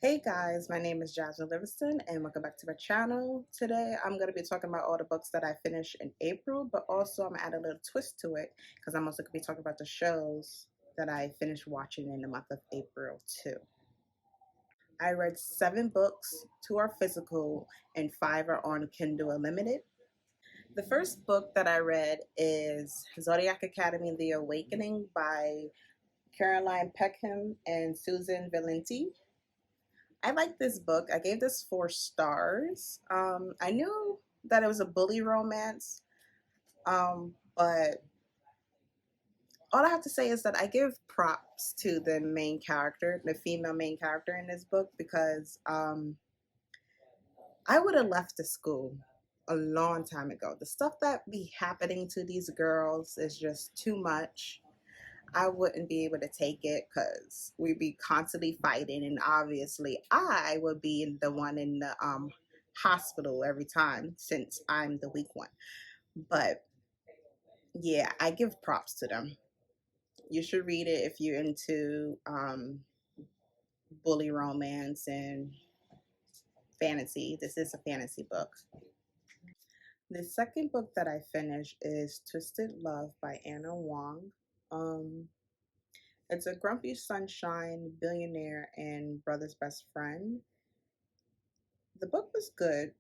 Hey guys, my name is Jasmine Livingston and welcome back to my channel. Today I'm going to be talking about all the books that I finished in April, but also I'm going to add a little twist to it because I'm also going to be talking about the shows that I finished watching in the month of April too. I read 7 books, 2 are physical and 5 are on Kindle Unlimited. The first book that I read is Zodiac Academy: The Awakening by Caroline Peckham and Susan Valenti. I like this book. I gave this 4 stars. I knew that it was a bully romance, but all I have to say is that I give props to the main character, the female main character in this book, because I would have left the school a long time ago. The stuff that be happening to these girls is just too much. I wouldn't be able to take it because we'd be constantly fighting, and obviously I would be the one in the hospital every time since I'm the weak one. But yeah, I give props to them. You should read it if you're into bully romance and fantasy. This is a fantasy book. The second book that I finished is Twisted Love by Anna Wong. Um, It's a grumpy sunshine billionaire and brother's best friend. The book was good.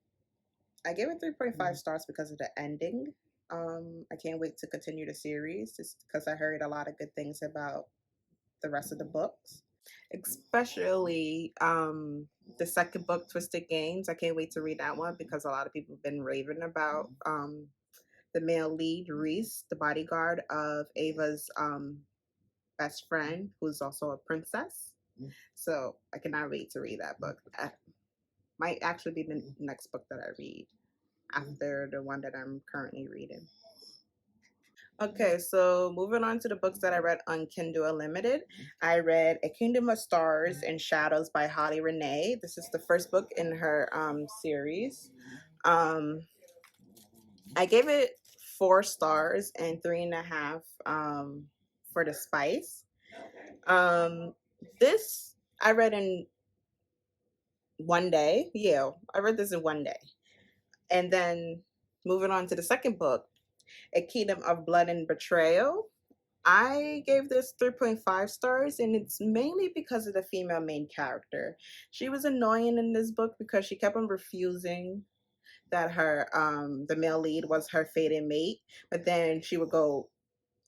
I gave it 3.5 stars because of the ending. I can't wait to continue the series just because I heard a lot of good things about the rest of the books, especially the second book, Twisted Games. I can't wait to read that one because a lot of people have been raving about the male lead, Reese, the bodyguard of Ava's best friend, who's also a princess. So I cannot wait to read that book. That might actually be the next book that I read after the one that I'm currently reading. Okay, so moving on to the books that I read on Kindle Unlimited. I read A Kingdom of Stars and Shadows by Holly Renee. This is the first book in her series. Um, I gave it 4 stars and 3.5 for the spice. Um, this I read in one day. Yeah, I read this in one day. And then moving on to the second book, A Kingdom of Blood and Betrayal. I gave this 3.5 stars, and it's mainly because of the female main character. She was annoying in this book because she kept on refusing that her the male lead was her fated mate, but then she would go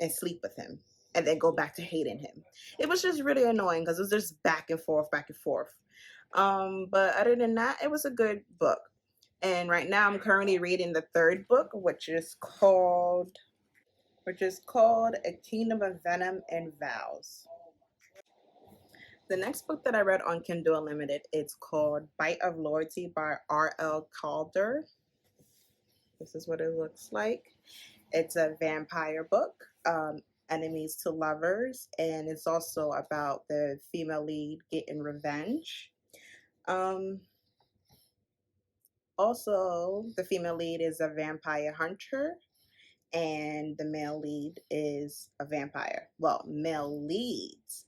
and sleep with him and then go back to hating him. It was just really annoying because it was just back and forth, back and forth. But other than that, it was a good book. And right now I'm currently reading the third book, which is called A Kingdom of Venom and Vows. The next book that I read on Kindle Unlimited, it's called Bite of Loyalty by R.L. Calder. This is what it looks like. It's a vampire book, enemies to lovers, and it's also about the female lead getting revenge. Um, Also, the female lead is a vampire hunter, and the male lead is a vampire. Well, male leads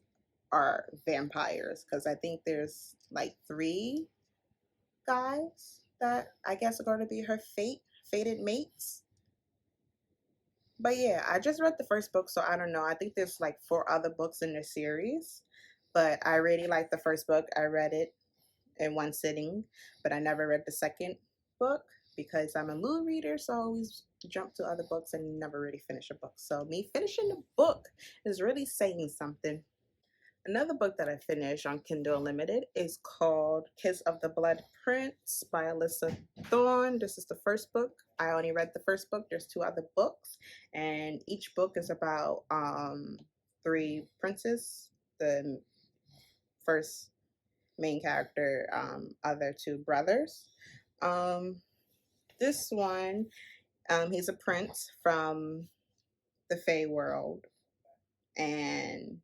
are vampires because I think there's like 3 guys that I guess are going to be her fated mates. But yeah, I just read the first book, so I don't know. I think there's like 4 other books in the series, but I really liked the first book. I read it in one sitting, but I never read the second book because I'm a mood reader, so I always jump to other books and never really finish a book. So me finishing the book is really saying something. Another book that I finished on Kindle Unlimited is called Kiss of the Blood Prince by Alyssa Thorne. This is the first book. I only read the first book. There's 2 other books, and each book is about 3 princes. The first main character, other 2 brothers. Um, this one, he's a prince from the Fae world, and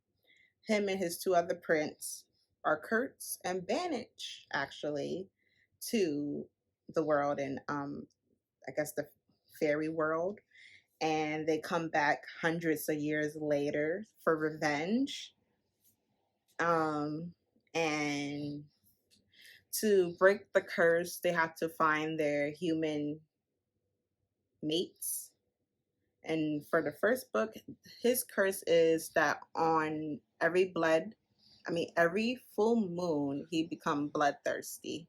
him and his 2 other princes are cursed and banished actually to the world and I guess the fairy world, and they come back hundreds of years later for revenge. And to break the curse, they have to find their human mates. And for the first book, his curse is that on every full moon, he become bloodthirsty.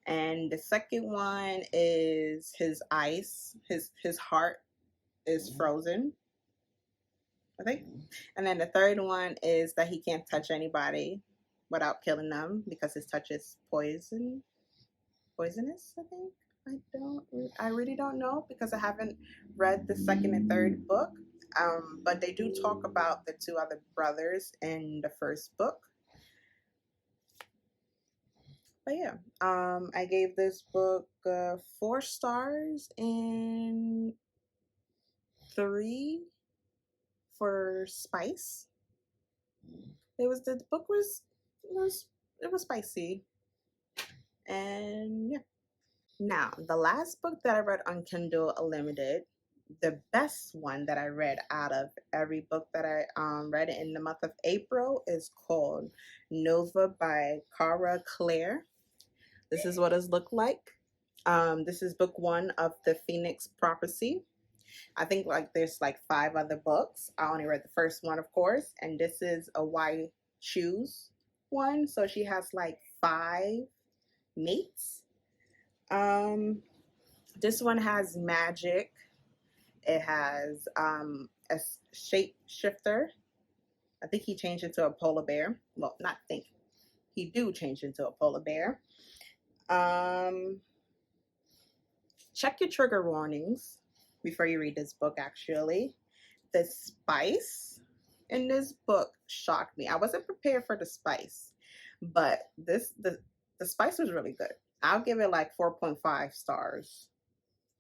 And the second one is his ice, his heart is frozen, I think. And then the third one is that he can't touch anybody without killing them because his touch is poisonous, I think. I really don't know because I haven't read the second and third book. But they do talk about the two other brothers in the first book. But yeah, I gave this book 4 stars and 3 for spice. The book was spicy, and yeah. Now, the last book that I read on Kindle Unlimited, the best one that I read out of every book that I read in the month of April, is called Nova by Cara Claire. This is what it looked like. This is book 1 of the Phoenix Prophecy. I think there's 5 other books. I only read the first one, of course, and this is a why choose one. So she has 5 mates. This one has magic. It has a shapeshifter. I think he changed into a polar bear. Well, not think. He do change into a polar bear. Check your trigger warnings before you read this book, actually. The spice in this book shocked me. I wasn't prepared for the spice, but the spice was really good. I'll give it 4.5 stars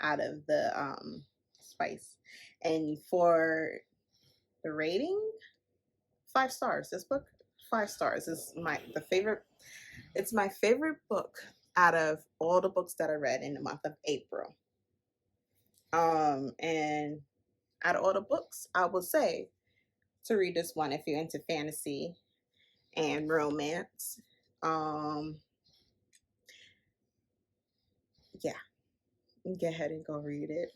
out of the spice. And for the rating, 5 stars. This book, 5 stars. Is it's my favorite book out of all the books that I read in the month of April. And out of all the books, I will say to read this one if you're into fantasy and romance. Yeah, go ahead and go read it.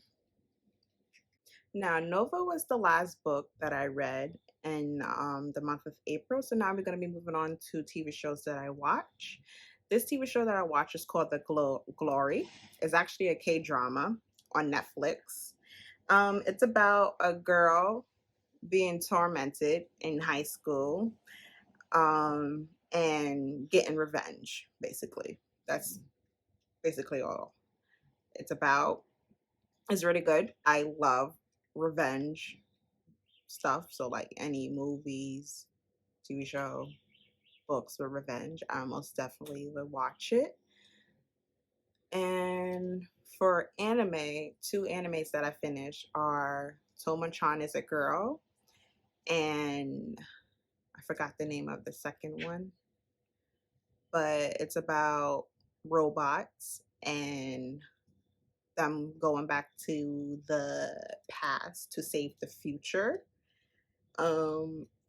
Now, Nova was the last book that I read in the month of April. So now we're going to be moving on to TV shows that I watch. This TV show that I watch is called The Glory. It's actually a K-drama on Netflix. It's about a girl being tormented in high school and getting revenge, basically. That's basically all it's about. It's really good. I love revenge stuff. So any movies, TV show, books with revenge, I most definitely would watch it. And for anime, 2 animes that I finished are Tomo-chan is a Girl, and I forgot the name of the second one, but it's about robots and them going back to the past to save the future.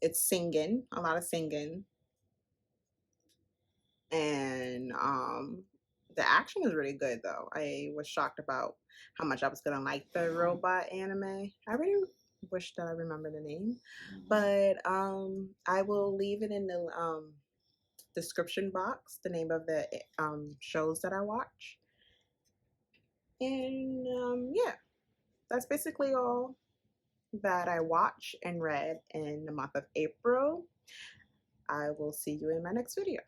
It's singing, a lot of singing, and the action is really good though. I was shocked about how much I was gonna like the robot anime. I really wish that I remember the name, but I will leave it in the description box, the name of the shows that I watch. And yeah, that's basically all that I watched and read in the month of April. I will see you in my next video.